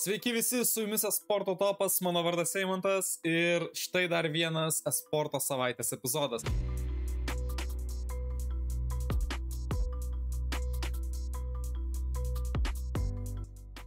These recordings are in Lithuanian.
Sveiki visi, su jumis esporto topas, mano vardas Eimantas ir štai dar vienas esporto savaitės epizodas.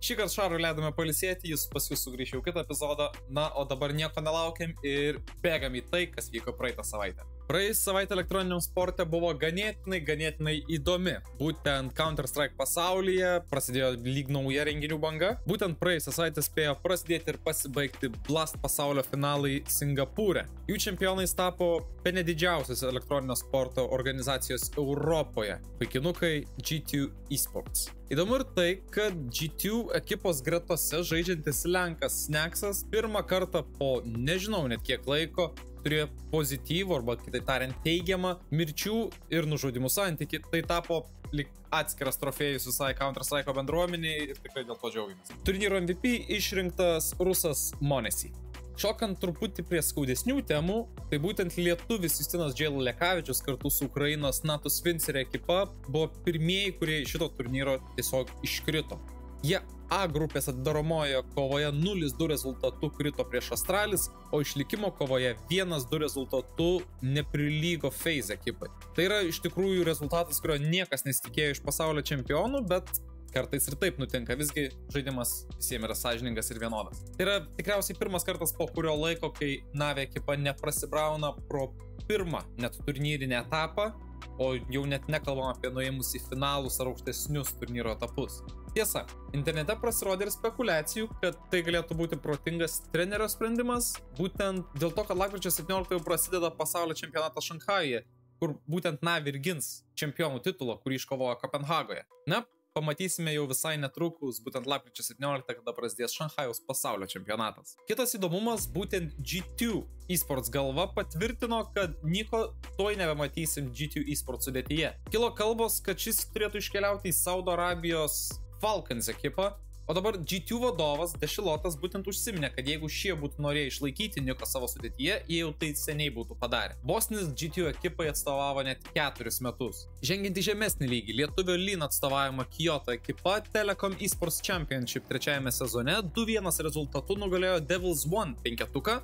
Šįkart Šarui leidome palisėti, jis pas jūs sugrįžė jau kitą epizodą, na, o dabar nieko nelaukiam ir bėgam į tai, kas vyko praeitą savaitę. Praeis savaitę elektroniniam sporte buvo ganėtinai įdomi. Būtent Counter-Strike pasaulyje prasidėjo lyg nauja renginių banga. Būtent praėjusią savaitę spėjo prasidėti ir pasibaigti Blast pasaulio finalai Singapūre. Jų čempionais tapo bene didžiausios elektroninio sporto organizacijos Europoje – vaikinukai G2 Esports. Įdomu ir tai, kad G2 ekipos gretose žaidžiantis lenkas Sneksas pirmą kartą po nežinau net kiek laiko turėjo pozityvų arba kitaip tariant teigiamą mirčių ir nužudimų santykį. Tai tapo lyg atskiras trofėjus visai Counter-Strike bendruomeniai ir tikrai dėl to džiaugiamės. Turnyro MVP išrinktas rusas Monesi. Šokant truputį prie skaudesnių temų, tai būtent lietuvis Justinas Džeil Lekavičius kartu su Ukrainos NATO Svincerio ekipa buvo pirmieji, kurie iš šito turnyro tiesiog iškrito. Jie A grupės atidaromojo kovoje 0-2 rezultatu krito prieš Astralis, o išlikimo kovoje 1-2 rezultatu neprilygo FaZe ekipai. Tai yra iš tikrųjų rezultatas, kurio niekas nesitikėjo iš pasaulio čempionų, bet kartais ir taip nutinka, visgi žaidimas visiems yra sąžiningas ir vienodas. Tai yra tikriausiai pirmas kartas po kurio laiko, kai Na'Vi ekipa neprasibrauna pro pirmą net turnyrinį etapą, o jau net nekalbam apie nuėjimus į finalus ar aukštesnius turnyro etapus. Tiesa, internete pasirodė ir spekulacijų, kad tai galėtų būti protingas trenerio sprendimas, būtent dėl to, kad lapkričio 17 prasideda pasaulio čempionatas Šanchajuje, kur būtent Na'Vi ir gins čempionų titulą, kurį iškovojo Kopenhagoje. Na, pamatysime jau visai netrukus, būtent lapkričio 17, kada prasidės Šanchajaus pasaulio čempionatas. Kitas įdomumas, būtent G2 Esports galva patvirtino, kad nieko tuoj nebematysim G2 Esports sudėtyje. Kilo kalbos, kad šis turėtų iškeliauti į Saudo Arabijos Falcons ekipą, o dabar G2 vadovas Dešilotas būtent užsiminė, kad jeigu šie būtų norėję išlaikyti Niką savo sudėtyje, jie jau tai seniai būtų padarę. Bosnis G2 ekipai atstovavo net 4 metus. Žengiant į žemesnį lygį, lietuvio Lyn atstovaujama Kyoto ekipa Telecom Esports Championship 3 sezone 2-1 rezultatu nugalėjo Devils One 5-tuką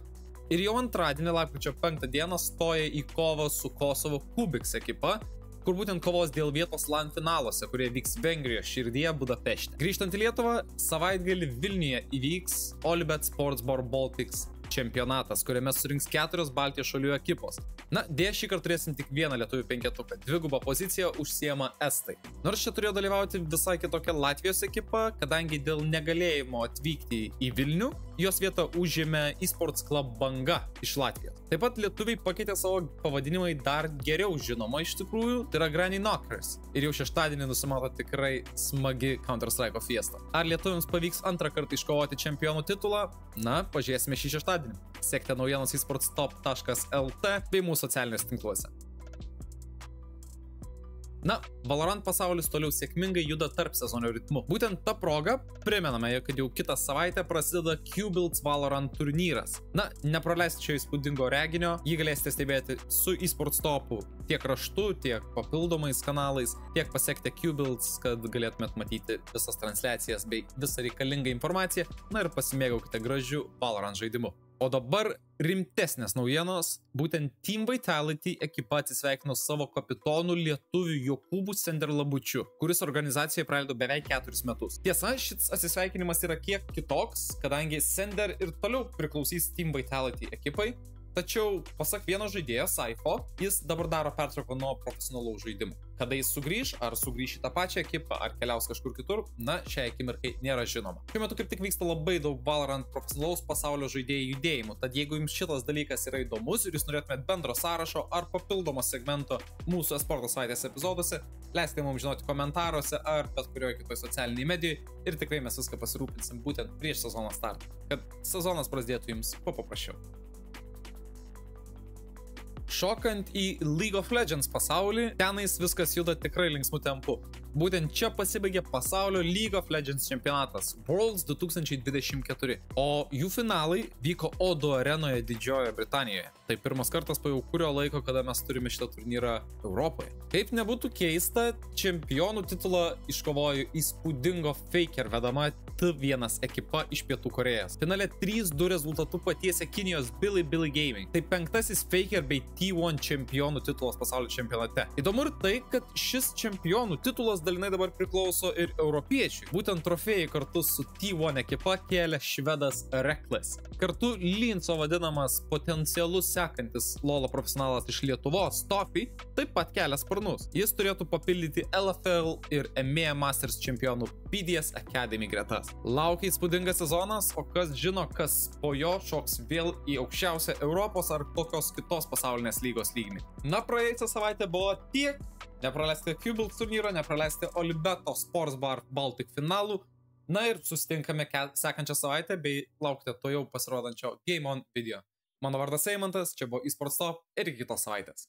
ir jau antradienį lapkričio 5 dieną stoja į kovą su Kosovo Kubiks ekipa, kur būtent kovos dėl vietos LAN finaluose, kurie vyks Vengrijos širdyje Budapešte. Grįžtant į Lietuvą, savaitgalį Vilniuje įvyks Olybet Sportsbar Baltics čempionatas, kuriame surinks 4 Baltijos šalių ekipos. Na, dėja šį kartą turėsim tik vieną lietuvių penketuką. Dvigubą poziciją užsiema estai. Nors čia turėjo dalyvauti visai kitokia Latvijos ekipa, kadangi dėl negalėjimo atvykti į Vilnių, jos vietą užėmė eSports Club Banga iš Latvijos. Taip pat lietuviai pakeitė savo pavadinimą į dar geriau žinomą iš tikrųjų, tai yra Granny Knockers. Ir jau šeštadienį nusimato tikrai smagi Counter-Strike fiesta. Ar lietuviams pavyks antrą kartą iškovoti čempionų titulą? Na, pažiūrėsime šį šeštadienį. Sekite naujienos esportstop.lt bei mūsų socialinės tinkluose. Na, Valorant pasaulis toliau sėkmingai juda tarp sezonio ritmu. Būtent ta proga primename, kad jau kitą savaitę prasideda Q-Builds Valorant turnyras. Na, nepraleisti šio įspūdingo reginio, jį galėsite stebėti su eSports topu tiek raštu, tiek papildomais kanalais, tiek pasiekite Q-Builds, kad galėtumėt matyti visas transliacijas bei visą reikalingą informaciją, na ir pasimėgaukite gražiu Valorant žaidimu. O dabar rimtesnės naujienos, būtent Team Vitality ekipa atsisveikino savo kapitonu lietuviu Jokūbu Senderlabučiu, kuris organizacijoje praleido beveik 4 metus. Tiesa, šis atsisveikinimas yra kiek kitoks, kadangi Sender ir toliau priklausys Team Vitality ekipai, tačiau, pasak vieno žaidėjo, Saifo, jis dabar daro pertrauką nuo profesionalaus žaidimų. Kada jis sugrįž, ar sugrįž į tą pačią ekipą, ar keliaus kažkur kitur, na, šiai akimirkai nėra žinoma. Šiuo metu kaip tik vyksta labai daug Valorant profesionalaus pasaulio žaidėjų judėjimų, tad jeigu jums šitas dalykas yra įdomus ir jūs norėtumėt bendro sąrašo ar papildomo segmento mūsų esporto savaitės epizoduose, leiskite mums žinoti komentaruose ar bet kurioje kitoje socialinėje medijoje ir tikrai mes viską pasirūpinsim būtent prieš sezono startą, kad sezonas prasidėtų jums kuo paprasčiau. Šokant į League of Legends pasaulį, tenais viskas juda tikrai linksmų tempų. Būtent čia pasibaigė pasaulio League of Legends čempionatas Worlds 2024, o jų finalai vyko O2 arenoje Didžiojoje Britanijoje. Tai pirmas kartas po jau kurio laiko, kada mes turime šitą turnyrą Europoje. Kaip nebūtų keista, čempionų titulą iškovojo įspūdingo Faker vedama T1 ekipa iš Pietų Korėjos. Finale 3-2 rezultatu patiesė Kinijos Billy Gaming. Tai 5. Faker bei T1 čempionų titulas pasaulio čempionate. Įdomu ir tai, kad šis čempionų titulas dalinai dabar priklauso ir europiečiui. Būtent trofėjai kartu su T1 ekipa kėlė švedas Reckless. Kartu Linco vadinamas potencialus sekantis LoL profesionalas iš Lietuvos, Tofi, taip pat kelia sparnus. Jis turėtų papildyti LFL ir EMEA Masters čempionų PDS Academy gretas. Laukia įspūdingas sezonas, o kas žino, kas po jo šoks vėl į aukščiausią Europos ar kokios kitos pasaulinės lygos lygmenį. Na, praėjusią savaitę buvo tiek. Nepraleisti Cubult turnyro, nepraleisti Olibeto Sports Bar Baltic finalų. Na ir susitinkame sekančią savaitę bei laukite to jau pasirodančio Game On video. Mano vardas Eimantas, čia buvo eSports Top ir iki kitos savaitės.